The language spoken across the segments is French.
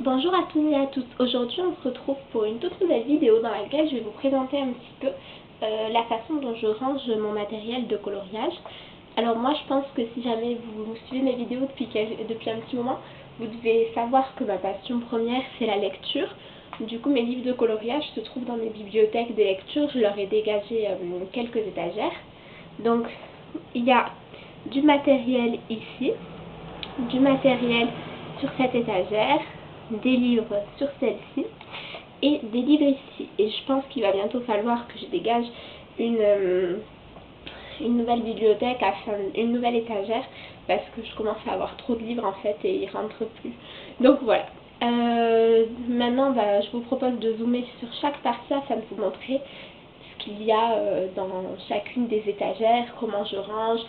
Bonjour à tous et à toutes. Aujourd'hui on se retrouve pour une toute nouvelle vidéo dans laquelle je vais vous présenter un petit peu la façon dont je range mon matériel de coloriage. Alors moi je pense que si jamais vous suivez mes vidéos depuis un petit moment, vous devez savoir que ma passion première c'est la lecture. Du coup mes livres de coloriage se trouvent dans mes bibliothèques de lecture, je leur ai dégagé quelques étagères. Donc il y a du matériel ici, du matériel sur cette étagère, des livres sur celle-ci et des livres ici. Et je pense qu'il va bientôt falloir que je dégage une nouvelle bibliothèque, une nouvelle étagère, parce que je commence à avoir trop de livres en fait et ils rentrent plus. Donc voilà. Maintenant, je vous propose de zoomer sur chaque partie afin de vous montrer ce qu'il y a dans chacune des étagères, comment je range,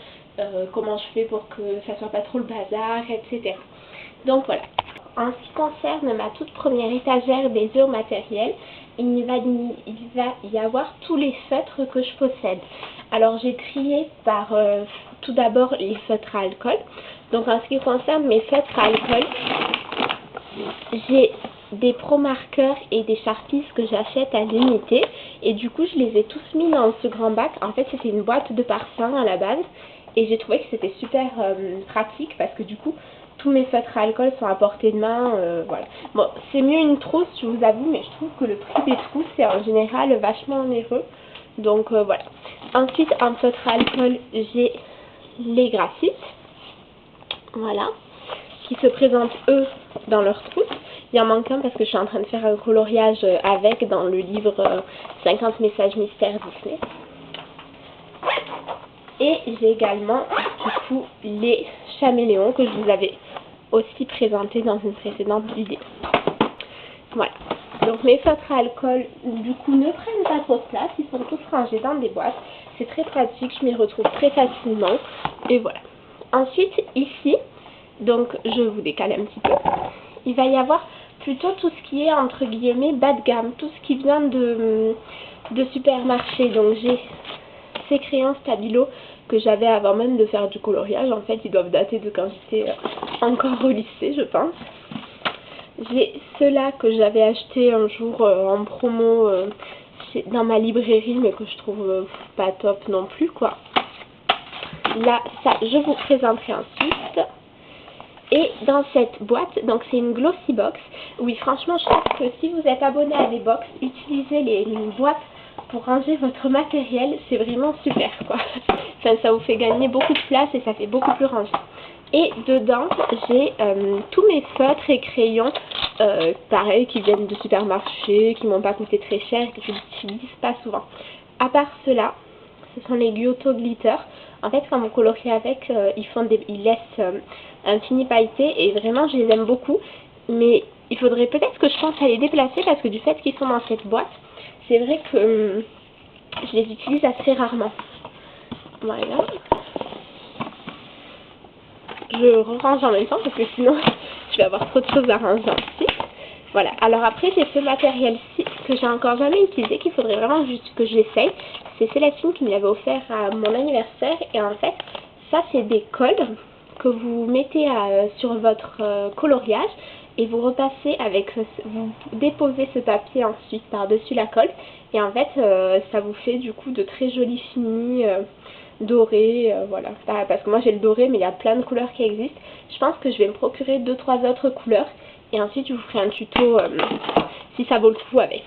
comment je fais pour que ça soit pas trop le bazar, etc. Donc voilà. En ce qui concerne ma toute première étagère dédiée au matériel, il va y avoir tous les feutres que je possède. Alors j'ai trié par tout d'abord les feutres à alcool. Donc en ce qui concerne mes feutres à alcool, j'ai des pro marqueurs et des Sharpies que j'achète à l'unité. Et du coup je les ai tous mis dans ce grand bac. En fait c'était une boîte de parfum à la base. Et j'ai trouvé que c'était super pratique parce que du coup tous mes feutres à alcool sont à portée de main, voilà. Bon, c'est mieux une trousse, je vous avoue, mais je trouve que le prix des trousses c'est en général vachement onéreux. Donc voilà. Ensuite, en feutre à alcool, j'ai les graphites, voilà, qui se présentent eux dans leur trousse. Il en manque un parce que je suis en train de faire un coloriage avec dans le livre 50 messages mystères Disney. Et j'ai également du coup les caméléons que je vous avais aussi présenté dans une précédente vidéo. Voilà. Donc mes feutres à alcool du coup ne prennent pas trop de place, ils sont tous rangés dans des boîtes. C'est très pratique, je m'y retrouve très facilement. Et voilà. Ensuite ici, donc je vous décale un petit peu, il va y avoir plutôt tout ce qui est entre guillemets bas de gamme, tout ce qui vient de supermarché. Donc j'ai ces crayons Stabilo que j'avais avant même de faire du coloriage. En fait, ils doivent dater de quand j'étais encore au lycée, je pense. J'ai ceux-là que j'avais acheté un jour en promo dans ma librairie, mais que je trouve pas top non plus, quoi. Là, ça, je vous présenterai ensuite. Et dans cette boîte, donc c'est une glossy box. Oui, franchement, je pense que si vous êtes abonné à des box, utilisez les boîtes pour ranger votre matériel, c'est vraiment super, quoi. Enfin, ça vous fait gagner beaucoup de place et ça fait beaucoup plus rangé. Et dedans, j'ai tous mes feutres et crayons, pareil, qui viennent de supermarché, qui m'ont pas coûté très cher et que je n'utilise pas souvent. À part cela, ce sont les Giotto Glitter. En fait, quand vous coloriez avec, ils laissent un fini pailleté et vraiment, je les aime beaucoup. Mais il faudrait peut-être que je pense à les déplacer parce que du fait qu'ils sont dans cette boîte, c'est vrai que je les utilise assez rarement. Voilà. Je range en même temps parce que sinon je vais avoir trop de choses à ranger ensuite. Voilà, alors après j'ai ce matériel-ci que j'ai encore jamais utilisé, qu'il faudrait vraiment juste que j'essaye. C'est Célestine qui me l'avait offert à mon anniversaire et en fait ça c'est des cols que vous mettez sur votre coloriage et vous repassez avec, vous déposez ce papier ensuite par-dessus la colle et en fait ça vous fait du coup de très jolis finis doré, voilà, parce que moi j'ai le doré mais il y a plein de couleurs qui existent. Je pense que je vais me procurer 2-3 autres couleurs et ensuite je vous ferai un tuto si ça vaut le coup avec,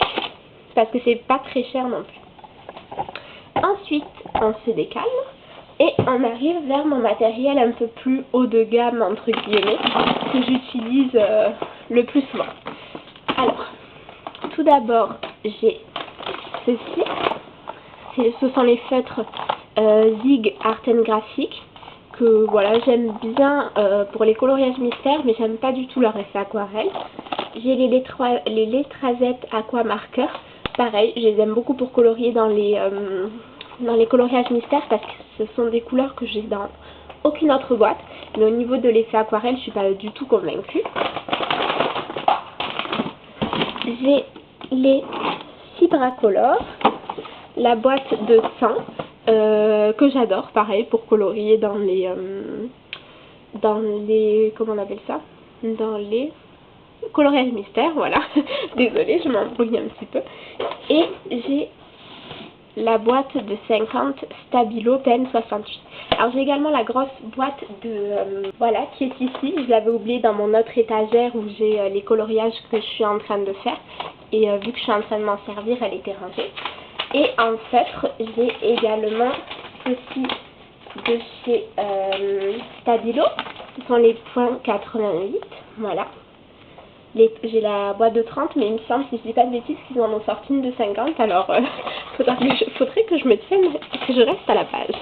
parce que c'est pas très cher non plus. Ensuite on se décale et on arrive vers mon matériel un peu plus haut de gamme entre guillemets que j'utilise le plus souvent. Alors tout d'abord j'ai ceci, ce sont les feutres Zig Art and Graphic que voilà j'aime bien pour les coloriages mystères, mais j'aime pas du tout leur effet aquarelle. J'ai les Letrazettes Aqua Marker, pareil je les aime beaucoup pour colorier dans les coloriages mystères parce que ce sont des couleurs que j'ai dans aucune autre boîte, mais au niveau de l'effet aquarelle je suis pas du tout convaincue. J'ai les Fibracolor, la boîte de 100 que j'adore, pareil, pour colorier dans les comment on appelle ça, dans les coloriage mystère, voilà. Désolée, je m'embrouille un petit peu. Et j'ai la boîte de 50 Stabilo Pen 68. Alors j'ai également la grosse boîte de voilà, qui est ici. Je l'avais oubliée dans mon autre étagère où j'ai les coloriages que je suis en train de faire. Et vu que je suis en train de m'en servir, elle était rangée. Et en feutre, j'ai également ceci de chez Stabilo. Ce sont les points 88. Voilà. J'ai la boîte de 30, mais il me semble, si je dis pas de bêtises, qu'ils en ont sorti une de 50. Alors, faudrait que je me tienne, que je reste à la page.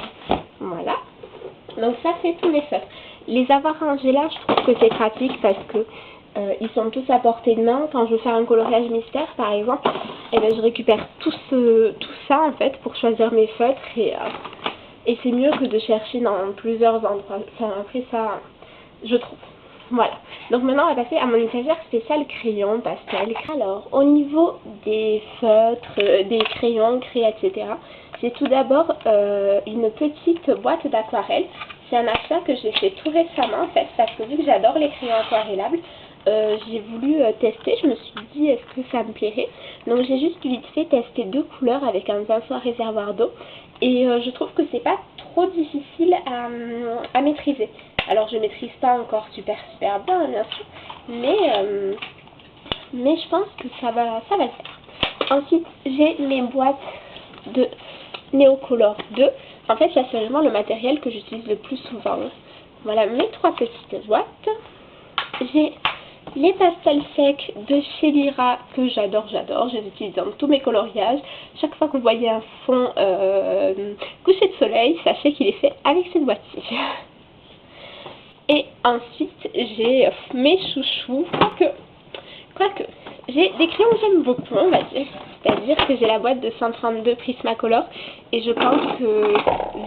Voilà. Donc ça, c'est tous mes feutres. Les avoir rangés là, je trouve que c'est pratique parce que ils sont tous à portée de main. Quand je veux faire un coloriage mystère, par exemple, et ben, je récupère tout ça, en fait, pour choisir mes feutres. Et c'est mieux que de chercher dans plusieurs endroits. Enfin, après ça, je trouve. Voilà. Donc maintenant, on va passer à mon étagère spéciale crayon pastel. Alors, au niveau des feutres, des crayons, crayons, etc., j'ai tout d'abord une petite boîte d'aquarelle. C'est un achat que j'ai fait tout récemment, en fait, parce que vu que j'adore les crayons aquarellables, j'ai voulu tester. Je me suis dit, est-ce que ça me plairait? Donc, j'ai juste vite fait tester 2 couleurs avec un pinceau à réservoir d'eau. Et je trouve que c'est pas trop difficile à maîtriser. Alors je maîtrise pas encore super bien, bien sûr, mais je pense que ça va le faire. Ensuite, j'ai mes boîtes de Neocolor 2. En fait, c'est seulement le matériel que j'utilise le plus souvent. Voilà mes 3 petites boîtes. J'ai les pastels secs de chez Lyra que j'adore. Je les utilise dans tous mes coloriages. Chaque fois que vous voyez un fond coucher de soleil, sachez qu'il est fait avec cette boîte-ci. Et ensuite, j'ai mes chouchous, quoique, j'ai des crayons que j'aime beaucoup, on va dire. C'est-à-dire que j'ai la boîte de 132 Prismacolor et je pense que,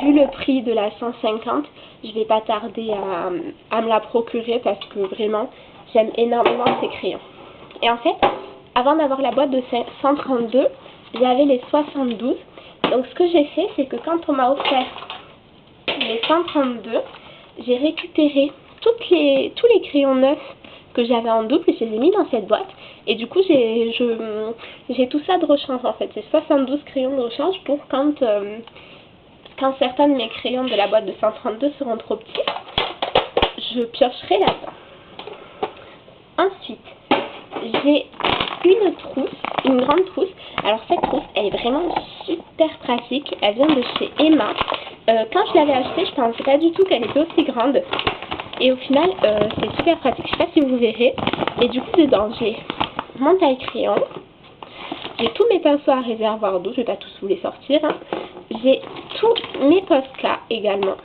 vu le prix de la 150, je vais pas tarder à me la procurer parce que vraiment, j'aime énormément ces crayons. Et en fait, avant d'avoir la boîte de 132, j'avais les 72. Donc ce que j'ai fait, c'est que quand on m'a offert les 132, j'ai récupéré tous les crayons neufs que j'avais en double et je les ai mis dans cette boîte. Et du coup, j'ai tout ça de rechange en fait. J'ai 72 crayons de rechange pour quand certains de mes crayons de la boîte de 132 seront trop petits, je piocherai là-dedans. Ensuite, j'ai une grande trousse. Alors cette trousse, elle est vraiment super pratique. Elle vient de chez Emma. Quand je l'avais achetée, je pensais pas du tout qu'elle était aussi grande. Et au final, c'est super pratique. Je sais pas si vous verrez. Et du coup, dedans, j'ai mon taille-crayon. J'ai tous mes pinceaux à réservoir d'eau. Je vais pas tous vous les sortir. Hein. J'ai tous mes Posca également.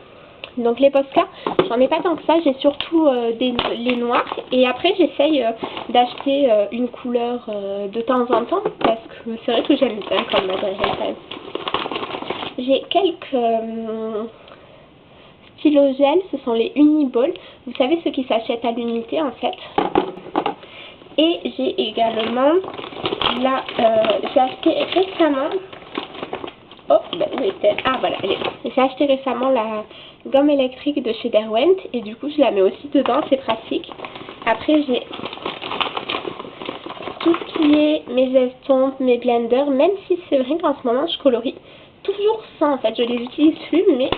Donc les Posca, j'en ai pas tant que ça. J'ai surtout les noirs. Et après, j'essaye d'acheter une couleur de temps en temps. Parce que c'est vrai que j'aime bien comme matériel quand même. J'ai quelques stylos gel, ce sont les Uniball. Vous savez ceux qui s'achètent à l'unité en fait. Et j'ai également j'ai acheté récemment. Oh, ben où était? Ah voilà, elle est là. J'ai acheté récemment la gomme électrique de chez Derwent et du coup je la mets aussi dedans, c'est pratique. Après j'ai tout ce qui est mes estompes, mes blenders, même si c'est vrai qu'en ce moment je colorie toujours sans en fait, je les utilise plus, mais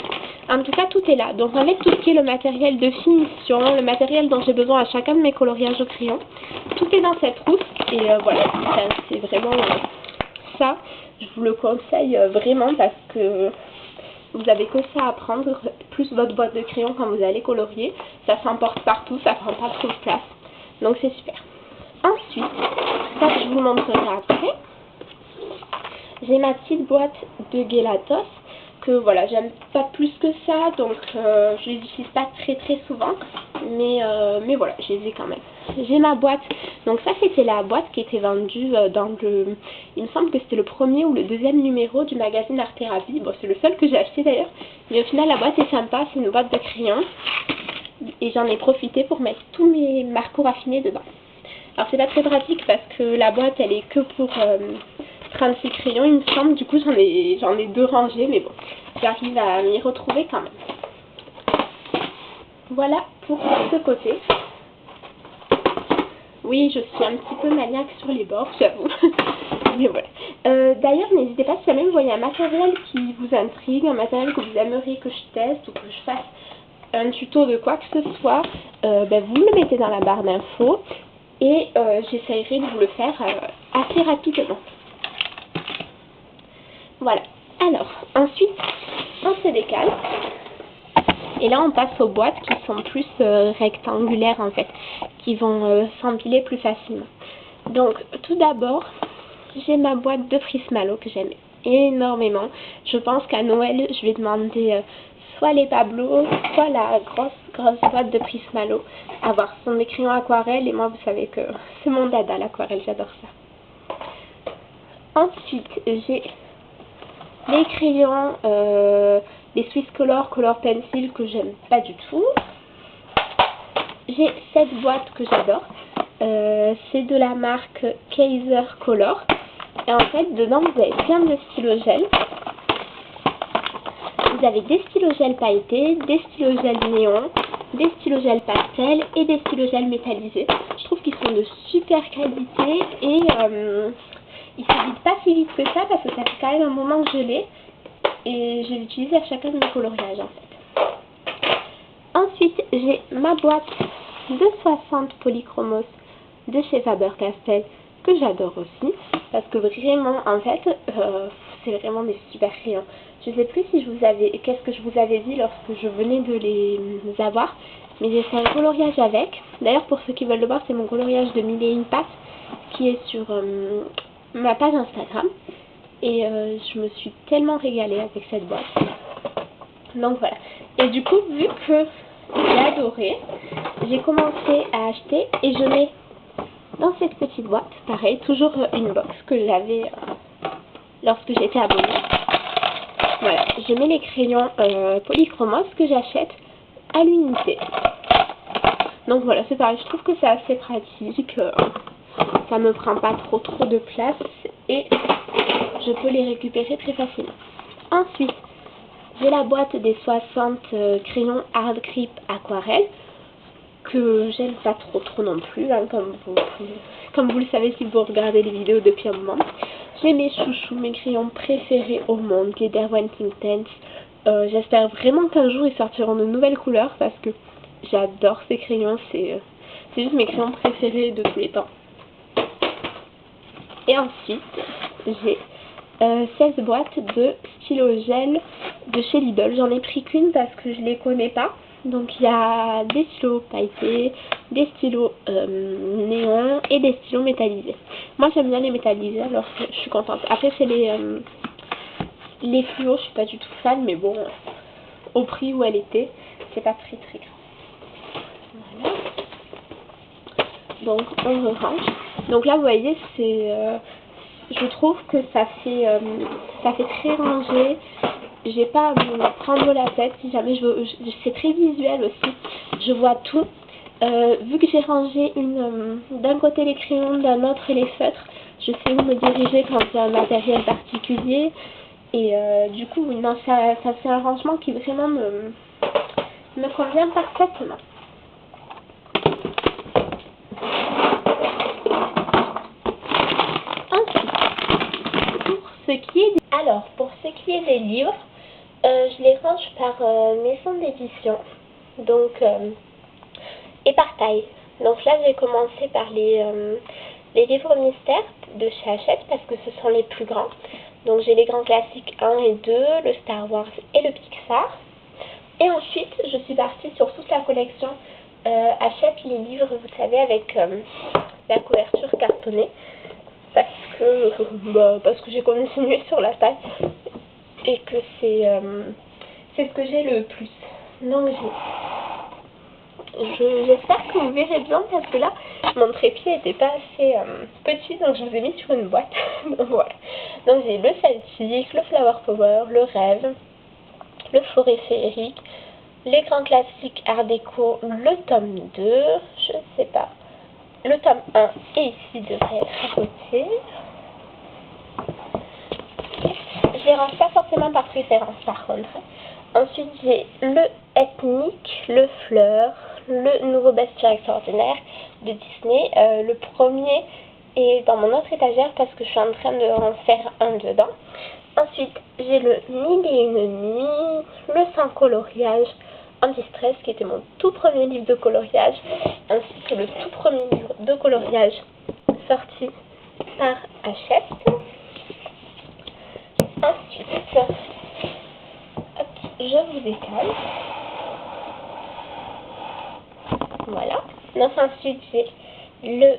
en tout cas tout est là. Donc avec tout ce qui est le matériel de finition, le matériel dont j'ai besoin à chacun de mes coloriages au crayon, tout est dans cette trousse et voilà, c'est vraiment ça, je vous le conseille vraiment parce que vous avez que ça à prendre, plus votre boîte de crayon quand vous allez colorier, ça s'emporte partout, ça prend pas trop de place, donc c'est super. Ensuite, ça je vous montrerai après. J'ai ma petite boîte de Gelatos que voilà, j'aime pas plus que ça, donc je les utilise pas très souvent, mais voilà, je les ai quand même. J'ai ma boîte, donc ça c'était la boîte qui était vendue dans il me semble que c'était le premier ou le deuxième numéro du magazine Art Thérapie. Bon, c'est le seul que j'ai acheté d'ailleurs, mais au final la boîte est sympa, c'est une boîte de crayons et j'en ai profité pour mettre tous mes marqueurs raffinés dedans. Alors c'est pas très pratique parce que la boîte elle est que pour 36 crayons il me semble, du coup j'en ai 2 rangés, mais bon, j'arrive à m'y retrouver quand même. Voilà pour ce côté. Oui, je suis un petit peu maniaque sur les bords, j'avoue. Mais voilà. D'ailleurs, n'hésitez pas si jamais vous voyez un matériel qui vous intrigue, un matériel que vous aimeriez que je teste ou que je fasse un tuto de quoi que ce soit, vous me le mettez dans la barre d'infos et j'essaierai de vous le faire assez rapidement. Voilà. Alors, ensuite, on se décale. Et là, on passe aux boîtes qui sont plus rectangulaires en fait, qui vont s'empiler plus facilement. Donc, tout d'abord, j'ai ma boîte de Prismalo que j'aime énormément. Je pense qu'à Noël, je vais demander soit les Pablo, soit la grosse boîte de Prismalo. À voir, ce sont des crayons aquarelles et moi, vous savez que c'est mon dada l'aquarelle, j'adore ça. Ensuite, j'ai les crayons, les Swiss Color Pencil que j'aime pas du tout. J'ai cette boîte que j'adore. C'est de la marque Kaiser Color. Et en fait, dedans, vous avez plein de stylos-gel. Vous avez des stylos-gel pailletés, des stylos-gel néon, des stylos-gel pastel et des stylos-gel métallisés. Je trouve qu'ils sont de super qualité et ils se vident pas si vite que ça parce que ça fait quand même un moment que je l'ai. Et je l'ai utilisé à chacun de mes coloriages en fait. Ensuite, j'ai ma boîte de 60 polychromos de chez Faber-Castell que j'adore aussi parce que vraiment en fait c'est vraiment des super crayons. Je sais plus si qu'est-ce que je vous avais dit lorsque je venais de les avoir, mais j'ai fait un coloriage avec. D'ailleurs pour ceux qui veulent le voir, c'est mon coloriage de 1001 pattes qui est sur ma page Instagram et je me suis tellement régalée avec cette boîte. Donc voilà. Et du coup, vu que j'ai adoré, j'ai commencé à acheter et je mets dans cette petite boîte, pareil, toujours une box que j'avais lorsque j'étais abonnée. Voilà, je mets les crayons polychromos que j'achète à l'unité. Donc voilà, c'est pareil, je trouve que c'est assez pratique, ça me prend pas trop de place et je peux les récupérer très facilement. Ensuite, j'ai la boîte des 60 crayons Hard Grip Aquarelle que j'aime pas trop non plus, hein, comme vous le savez si vous regardez les vidéos depuis un moment. J'ai mes chouchous, mes crayons préférés au monde, les Derwent Intense. J'espère vraiment qu'un jour ils sortiront de nouvelles couleurs parce que j'adore ces crayons, c'est juste mes crayons préférés de tous les temps. Et ensuite, j'ai 16 boîtes de stylo gel de chez Lidl. J'en ai pris qu'une parce que je les connais pas. Donc il y a des stylos pailletés, des stylos néons et des stylos métallisés. Moi j'aime bien les métallisés alors je suis contente. Après c'est les fluos, je suis pas du tout fan, mais bon, au prix où elle était, c'est pas très grave. Voilà. Donc on range. Donc là vous voyez c'est je trouve que ça fait très rangé. J'ai pas à me prendre la tête si jamais je veux. C'est très visuel aussi. Je vois tout. Vu que j'ai rangé d'un côté les crayons, d'un autre les feutres, je sais où me diriger quand il y a un matériel particulier. Et du coup, non, ça fait un rangement qui vraiment me convient parfaitement. Pour ce qui est des livres, je les range par maison d'édition et par taille. Donc là, j'ai commencé par les livres mystères de chez Hachette parce que ce sont les plus grands. Donc j'ai les grands classiques 1 et 2, le Star Wars et le Pixar. Et ensuite, je suis partie sur toute la collection Hachette, les livres, vous savez, avec la couverture cartonnée. Parce que j'ai continué sur la taille et que c'est ce que j'ai le plus. Donc j'espère que vous verrez bien parce que là mon trépied n'était pas assez petit, donc je vous ai mis sur une boîte. Donc voilà. Donc j'ai le Celtic, le Flower Power, le Rêve, le Forêt Féerique, les grands classiques Art déco, le tome 2, je ne sais pas. Le tome 1 et ici devrait être à côté. Je les range pas forcément par préférence par contre. Ensuite j'ai le ethnique, le fleur, le nouveau bestiaire extraordinaire de Disney. Le premier est dans mon autre étagère parce que je suis en train de en faire un dedans. Ensuite, j'ai le 1001 nuits, le sans coloriage anti-stress qui était mon tout premier livre de coloriage, ainsi que le tout premier livre de coloriage sorti par Hachette. Ensuite, hop, je vous étale. Voilà. Donc ensuite, j'ai le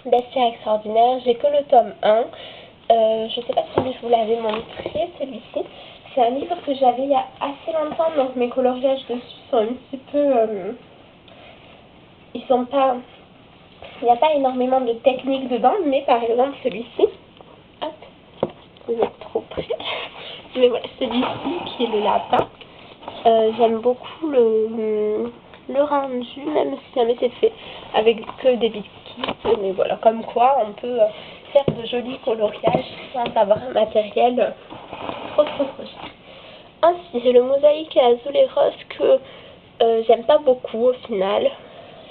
bestiaire extraordinaire. J'ai que le tome 1. Je ne sais pas si je vous l'avais montré, celui-ci. C'est un livre que j'avais il y a assez longtemps, donc mes coloriages dessus sont un petit peu... ils sont pas... Il n'y a pas énormément de techniques dedans, mais par exemple celui-ci... Hop, vous êtes trop près. Mais voilà, celui-ci qui est le lapin. J'aime beaucoup le rendu, même si jamais c'est fait avec que des biscuits. Mais voilà, comme quoi on peut faire de jolis coloriages sans avoir un matériel trop cher. Ensuite, j'ai le mosaïque azul et rose que j'aime pas beaucoup au final.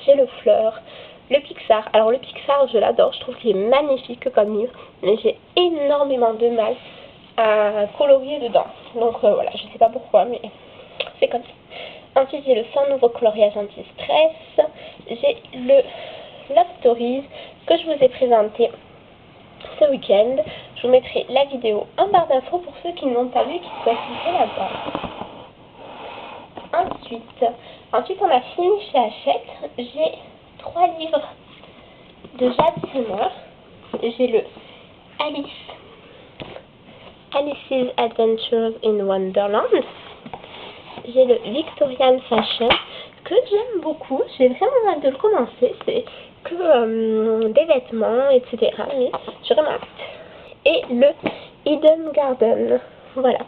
J'ai le fleur, le Pixar. Alors le Pixar, je l'adore, je trouve qu'il est magnifique comme livre, mais j'ai énormément de mal à colorier dedans. Donc voilà, je sais pas pourquoi, mais c'est comme ça. Ensuite, j'ai le 100 nouveaux coloriages anti-stress. J'ai le Love Stories que je vous ai présenté ce week-end. Je vous mettrai la vidéo en barre d'infos pour ceux qui ne l'ont pas vu et qui souhaitent la voir. Ensuite, on a fini chez Hachette. J'ai 3 livres de Jade Summer. J'ai le Alice's Adventures in Wonderland. J'ai le Victorian Fashion que j'aime beaucoup. J'ai vraiment hâte de le commencer. C'est que des vêtements, etc. Mais j'ai vraiment hâte. Et le Hidden Garden. Voilà.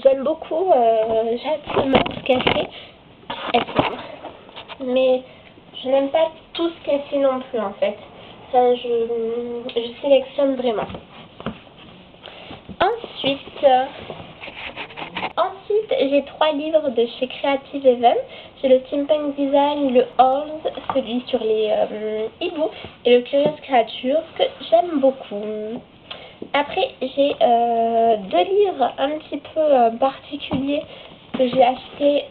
J'aime beaucoup Jade Summer, ce qu'elle fait. Mais je n'aime pas tout ce qu'elle fait non plus en fait. Enfin, je sélectionne vraiment. Ensuite, j'ai 3 livres de chez Creative Haven. J'ai le Steampunk Design, le Horns, celui sur les hiboux, et le Curious Creature que j'aime beaucoup. Après, j'ai 2 livres un petit peu particuliers que j'ai achetés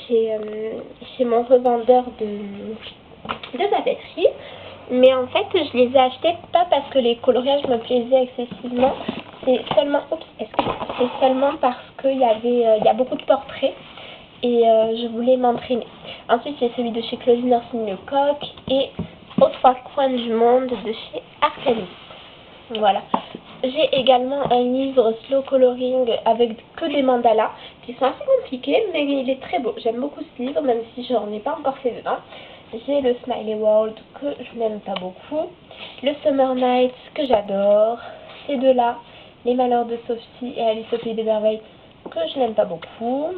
chez mon revendeur de papeterie. Mais en fait, je les ai achetés pas parce que les coloriages me plaisaient excessivement. C'est seulement parce qu'il y a beaucoup de portraits et je voulais m'entraîner. Ensuite, j'ai celui de chez Claudine Orsigny-Lecoq et Aux 3 coins du monde de chez Arcanis. Voilà. J'ai également un livre slow coloring avec que des mandalas qui sont assez compliqués, mais il est très beau. J'aime beaucoup ce livre, même si je n'en ai pas encore fait dedans. J'ai le Smiley World que je n'aime pas beaucoup. Le Summer Nights que j'adore. Ces deux-là, Les Malheurs de Sophie et Alice au Pays des Merveilles que je n'aime pas beaucoup.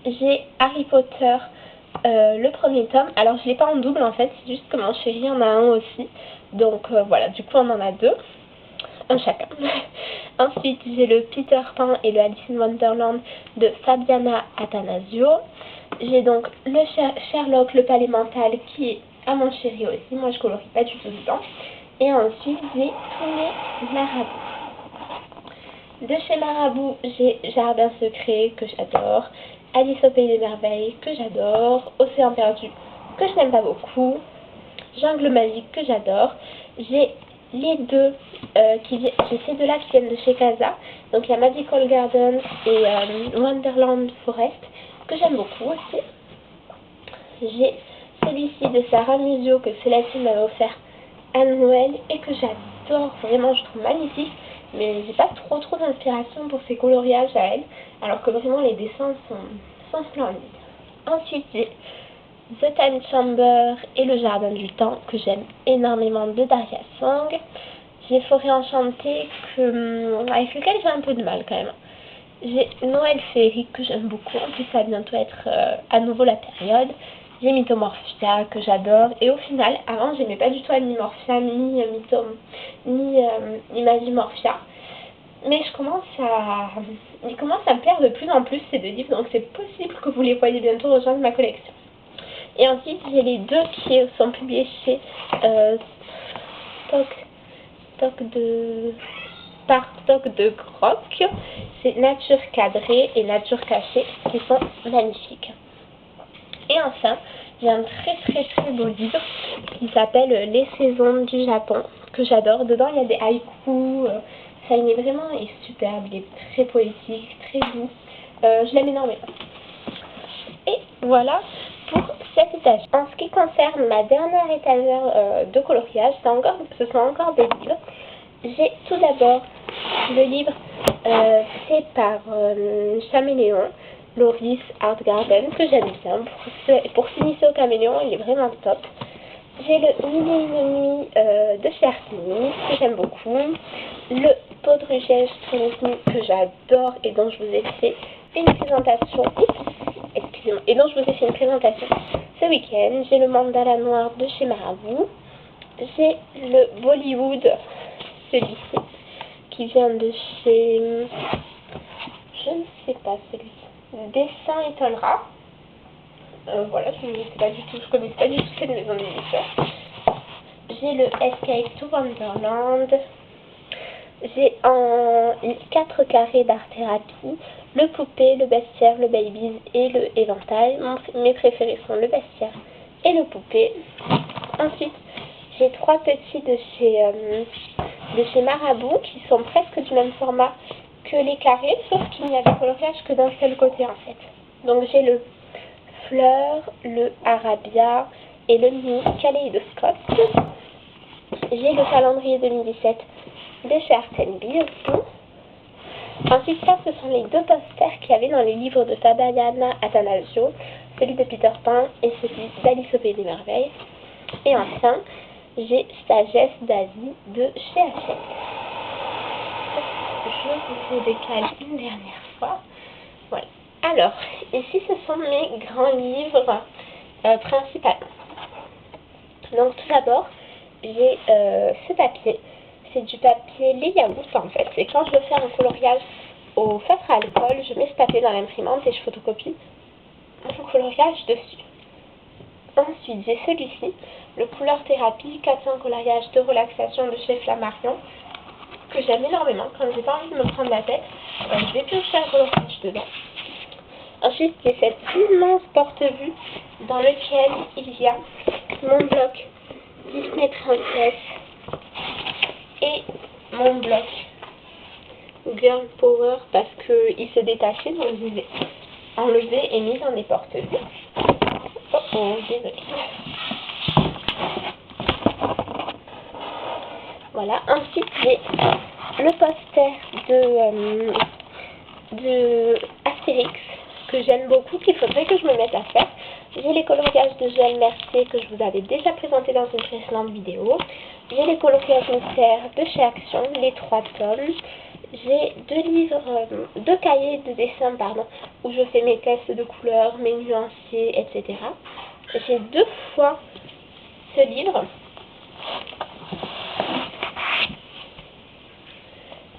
J'ai Harry Potter, le premier tome. Alors je ne l'ai pas en double en fait, c'est juste que mon chéri en a un aussi. Donc voilà, du coup on en a 2. Un chacun. Ensuite, j'ai le Peter Pan et le Alice in Wonderland de Fabiana Attanasio. J'ai donc le Sherlock, le palais mental qui est à mon chéri aussi. Moi, je colorie pas du tout dedans. Et ensuite, j'ai tous les marabouts. De chez Marabout, j'ai Jardin secret que j'adore. Alice au Pays des Merveilles que j'adore. Océan perdu que je n'aime pas beaucoup. Jungle magique que j'adore. J'ai les deux, j'ai ces deux-là qui viennent de chez Casa. Donc il y a Magical Garden et Wonderland Forest que j'aime beaucoup aussi. J'ai celui-ci de Sarah Musio que Célestine m'avait offert à Noël et que j'adore, vraiment je trouve magnifique. Mais j'ai pas trop d'inspiration pour ces coloriages à elle, alors que vraiment les dessins sont splendides. Ensuite j'ai The Time Chamber et le Jardin du Temps que j'aime énormément de Daria Song. J'ai Forêt Enchantée avec lequel j'ai un peu de mal quand même. J'ai Noël Féerique que j'aime beaucoup, en plus ça va bientôt être à nouveau la période. J'ai Mythomorphia que j'adore et au final, avant j'aimais pas du tout Animorphia ni Magimorphia. mais il commence à me plaire de plus en plus ces deux livres, donc c'est possible que vous les voyez bientôt rejoindre ma collection. Et ensuite, j'ai les deux qui sont publiés chez Stock de Groc. C'est Nature cadrée et Nature cachée, qui sont magnifiques. Et enfin, j'ai un très beau livre qui s'appelle Les saisons du Japon, que j'adore. Dedans, il y a des haïkus. Ça, il est vraiment superbe, il est très poétique, très doux. Je l'aime énormément. Et voilà pour cette étagère. En ce qui concerne ma dernière étagère de coloriage, ce sont encore des livres. J'ai tout d'abord le livre fait par Chaméléon, Loris Art Garden, que j'aime bien. Pour s'initier au caméléon, il est vraiment top. J'ai le Mille et une nuits de chez Artemis, que j'aime beaucoup. Le Podruges Trinity, que j'adore et dont je vous ai fait une présentation. Excusez-moi, et dont je vous ai fait une présentation ce week-end. J'ai le Mandala Noir de chez Marabout. J'ai le Bollywood, celui-ci, qui vient de chez... Je ne sais pas celui-ci. Dessin étonnera. Voilà, je connais pas du tout cette maison d'édition. J'ai le Escape to Wonderland. J'ai en 4 carrés d'art thérapie, le poupée, le bestiaire, le babies et le éventail. Mes préférés sont le bestiaire et le poupée. Ensuite, j'ai 3 petits de chez Marabout qui sont presque du même format que les carrés, sauf qu'il n'y a de coloriage que d'un seul côté en fait. Donc j'ai le Fleur, le Arabia et le Mini Kaléidoscope. J'ai le calendrier 2017 de chez Art & Bee aussi. Ensuite, ça, ce sont les deux posters qu'il y avait dans les livres de Fabiana Attanasio, celui de Peter Pan et celui d'Alice au Pays des Merveilles. Et enfin, j'ai Sagesse d'Asie de chez Hachette. Je vous ai décalé une dernière fois. Voilà. Alors, ici, ce sont mes grands livres principalement. Donc, tout d'abord, j'ai ce papier. C'est du papier layout en fait. C'est quand je veux faire un coloriage au feutre à alcool, je mets ce papier dans l'imprimante et je photocopie mon coloriage dessus. Ensuite, j'ai celui-ci, le Couleur Thérapie 400 coloriages de relaxation de chez Flammarion, que j'aime énormément. Quand j'ai pas envie de me prendre la tête, je vais piocher un coloriage dedans. Ensuite, j'ai cette immense porte-vue dans lequel il y a mon bloc Disney Princess et mon bloc Girl Power parce qu'il se détachait, donc je l'ai enlevé et mis dans des porte-vues. Oh, désolé. Voilà, ensuite j'ai le poster de Astérix que j'aime beaucoup, qu'il faudrait que je me mette à faire. J'ai les coloriages de Joël Mercier que je vous avais déjà présenté dans une précédente vidéo. J'ai les coloriages mystères de chez Action, les 3 tomes. J'ai 2 cahiers de dessin, où je fais mes tests de couleurs, mes nuanciers, etc. J'ai 2 fois ce livre.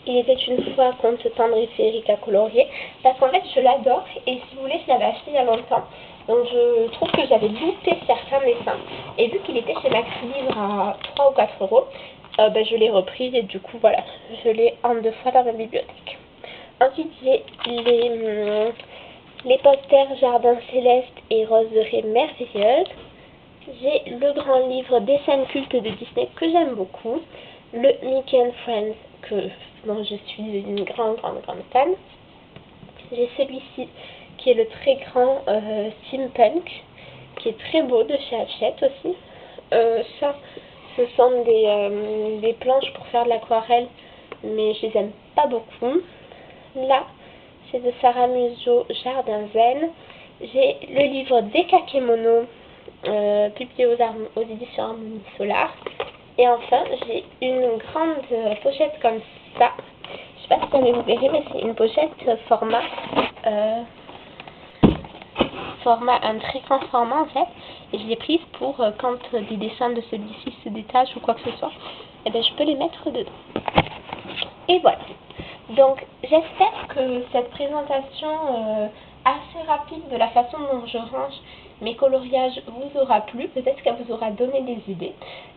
Il était une fois Conte tendre et féerique à colorier, parce qu'en fait je l'adore et si vous voulez je l'avais acheté il y a longtemps, donc je trouve que j'avais loupé certains dessins et vu qu'il était chez Maxi Livre à 3 ou 4 euros, je l'ai repris et du coup voilà, je l'ai en 2 fois dans ma bibliothèque. Ensuite j'ai les posters Jardin Céleste et Roseraie Merveilleuse. J'ai le grand livre des scènes cultes de Disney que j'aime beaucoup, le Mickey and Friends dont je suis une grande fan. J'ai celui-ci qui est le très grand Steampunk, qui est très beau, de chez Hachette aussi. Ça, ce sont des planches pour faire de l'aquarelle, mais je les aime pas beaucoup. Là, c'est de Sarah Museau, Jardin Zen. J'ai le livre des Kakemono, publié aux éditions Harmonie Solar. Et enfin, j'ai une grande pochette comme ça. Je sais pas si jamais vous verrez, mais c'est une pochette format un très grand format en fait. Et je l'ai prise pour quand des dessins de celui-ci se détachent ou quoi que ce soit, et je peux les mettre dedans. Et voilà. Donc j'espère que cette présentation assez rapide de la façon dont je range mes coloriages vous aura plu, peut-être qu'elle vous aura donné des idées.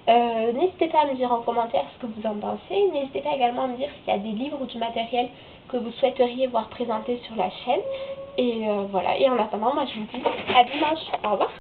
N'hésitez pas à me dire en commentaire ce que vous en pensez, n'hésitez pas également à me dire s'il y a des livres ou du matériel que vous souhaiteriez voir présentés sur la chaîne. Et voilà, et en attendant, moi je vous dis à dimanche, au revoir.